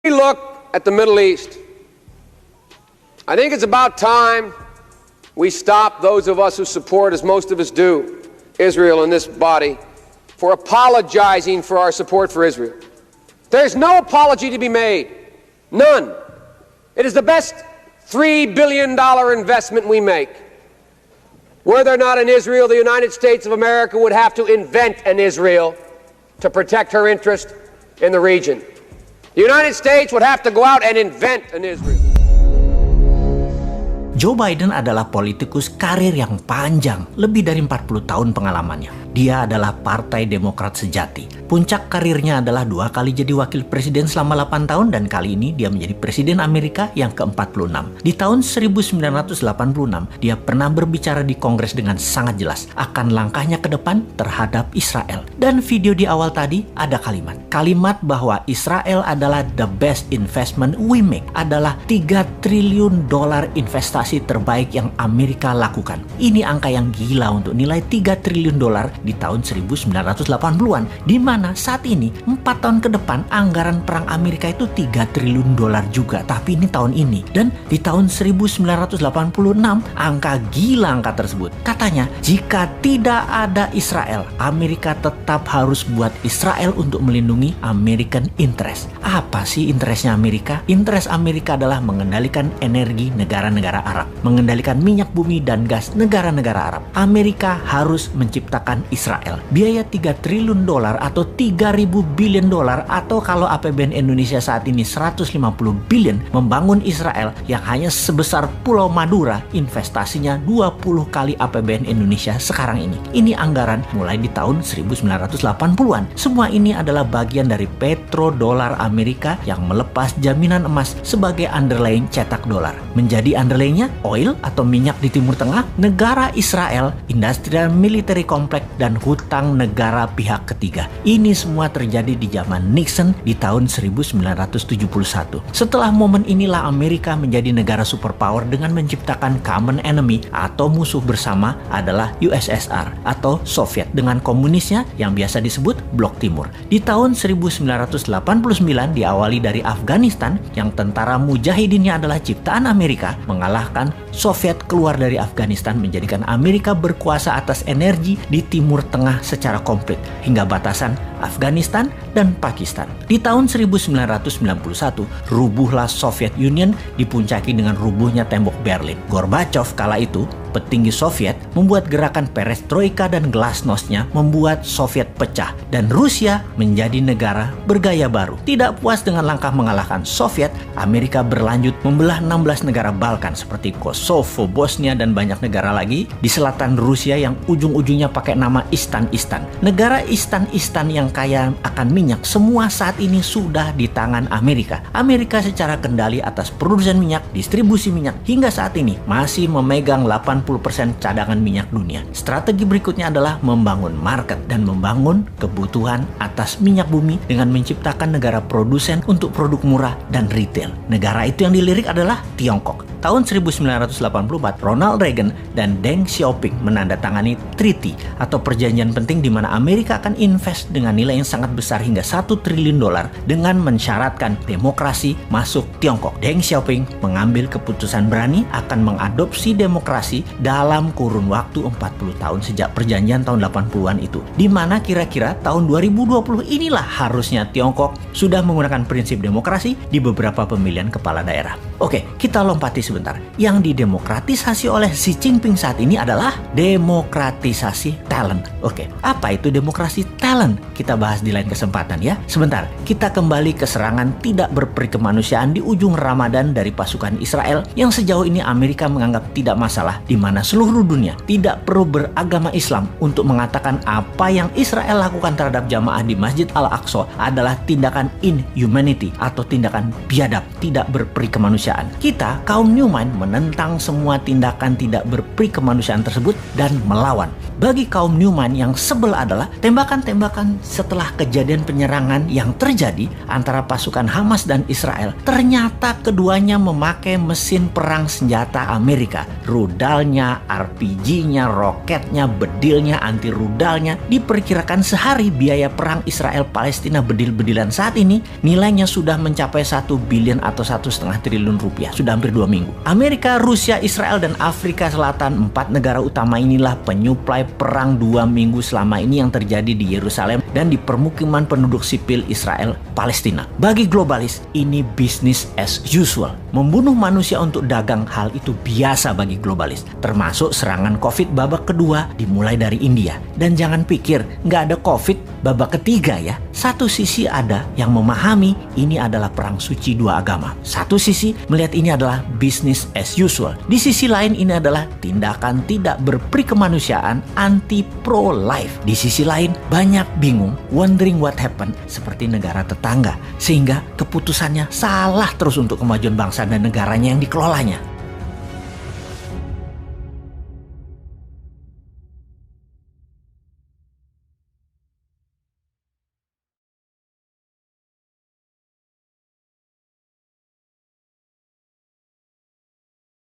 We look at the Middle East. I think it's about time we stop, those of us who support, as most of us do, Israel in this body, for apologizing for our support for Israel. There's no apology to be made. None. It is the best $3 billion investment we make. Were there not an Israel, the United States of America would have to invent an Israel to protect her interest in the region. The United States would have to go out and invent an Israel. Joe Biden adalah politikus karir yang panjang, lebih dari 40 tahun pengalamannya. Dia adalah Partai Demokrat sejati. Puncak karirnya adalah 2 kali jadi wakil presiden selama 8 tahun dan kali ini dia menjadi presiden Amerika yang ke-46. Di tahun 1986, dia pernah berbicara di Kongres dengan sangat jelas akan langkahnya ke depan terhadap Israel. Dan video di awal tadi ada kalimat bahwa Israel adalah the best investment we make, adalah $3 triliun investasi terbaik yang Amerika lakukan. Ini angka yang gila untuk nilai $3 triliun di tahun 1980-an, di mana saat ini 4 tahun ke depan anggaran perang Amerika itu $3 triliun juga, tapi ini tahun ini. Dan di tahun 1986 angka gila angka tersebut. Katanya jika tidak ada Israel, Amerika tetap harus buat Israel untuk melindungi American interest. Apa sih interestnya Amerika? Interest Amerika adalah mengendalikan energi negara-negara Arab, mengendalikan minyak bumi dan gas negara-negara Arab. Amerika harus menciptakan Israel. Biaya $3 triliun atau 3.000 billion atau kalau APBN Indonesia saat ini 150 billion membangun Israel yang hanya sebesar Pulau Madura, investasinya 20 kali APBN Indonesia sekarang ini. Ini anggaran mulai di tahun 1980-an. Semua ini adalah bagian dari petrodolar Amerika yang melepas jaminan emas sebagai underlying cetak dolar. Menjadi underlyingnya oil atau minyak di Timur Tengah, negara Israel, industrial military complex, dan hutang negara pihak ketiga. Ini semua terjadi di zaman Nixon di tahun 1971. Setelah momen inilah Amerika menjadi negara superpower dengan menciptakan common enemy atau musuh bersama adalah USSR atau Soviet dengan komunisnya yang biasa disebut Blok Timur. Di tahun 1989 diawali dari Afghanistan yang tentara mujahidinnya adalah ciptaan Amerika, mengalahkan Soviet keluar dari Afghanistan, menjadikan Amerika berkuasa atas energi di Timur Tengah secara komplit hingga batasan Afghanistan dan Pakistan. Di tahun 1991, rubuhlah Soviet Union dipuncaki dengan rubuhnya tembok Berlin. Gorbachev kala itu, petinggi Soviet, membuat gerakan perestroika dan glasnostnya membuat Soviet pecah dan Rusia menjadi negara bergaya baru. Tidak puas dengan langkah mengalahkan Soviet, Amerika berlanjut membelah 16 negara Balkan seperti Kosovo, Bosnia, dan banyak negara lagi di selatan Rusia yang ujung-ujungnya pakai nama Istan-Istan. Negara Istan-Istan yang kaya akan minyak semua saat ini sudah di tangan Amerika. Amerika secara kendali atas produsen minyak, distribusi minyak, hingga saat ini masih memegang 80% cadangan minyak dunia. Strategi berikutnya adalah membangun market dan membangun kebutuhan atas minyak bumi dengan menciptakan negara produsen untuk produk murah dan retail. Negara itu yang dilirik adalah Tiongkok. Tahun 1984, Ronald Reagan dan Deng Xiaoping menandatangani treaty atau perjanjian penting di mana Amerika akan invest dengan nilai yang sangat besar hingga $1 triliun dengan mensyaratkan demokrasi masuk Tiongkok. Deng Xiaoping mengambil keputusan berani akan mengadopsi demokrasi dalam kurun waktu 40 tahun sejak perjanjian tahun 80-an itu. Di mana kira-kira tahun 2020 inilah harusnya Tiongkok sudah menggunakan prinsip demokrasi di beberapa pemilihan kepala daerah. Oke, kita lompati sebentar. Yang didemokratisasi oleh Xi Jinping saat ini adalah demokratisasi talent. Oke, apa itu demokrasi talent? Kita bahas di lain kesempatan ya. Sebentar, kita kembali ke serangan tidak berperi kemanusiaan di ujung Ramadan dari pasukan Israel yang sejauh ini Amerika menganggap tidak masalah, di mana seluruh dunia tidak perlu beragama Islam untuk mengatakan apa yang Israel lakukan terhadap jamaah di Masjid Al-Aqsa adalah tindakan inhumanity atau tindakan biadab, tidak berperi kemanusiaan. Kita, kaum Newman menentang semua tindakan tidak berperi kemanusiaan tersebut dan melawan. Bagi kaum Newman yang sebel adalah tembakan-tembakan setelah kejadian penyerangan yang terjadi antara pasukan Hamas dan Israel. Ternyata keduanya memakai mesin perang senjata Amerika. Rudalnya, RPG-nya, roketnya, bedilnya, anti rudalnya. Diperkirakan sehari biaya perang Israel-Palestina bedil-bedilan saat ini nilainya sudah mencapai 1 billion atau 1,5 triliun rupiah. Sudah hampir 2 minggu. Amerika, Rusia, Israel, dan Afrika Selatan, 4 negara utama inilah penyuplai perang 2 minggu selama ini yang terjadi di Yerusalem dan di permukiman penduduk sipil Israel Palestina. Bagi globalis, ini business as usual. Membunuh manusia untuk dagang, hal itu biasa bagi globalis. Termasuk serangan COVID babak kedua dimulai dari India. Dan jangan pikir nggak ada COVID babak ketiga ya. Satu sisi ada yang memahami ini adalah perang suci dua agama. Satu sisi melihat ini adalah business as usual. Di sisi lain ini adalah tindakan tidak berperi kemanusiaan anti pro-life. Di sisi lain banyak bingung, wondering what happened seperti negara tetangga. Sehingga keputusannya salah terus untuk kemajuan bangsa dan negaranya yang dikelolanya.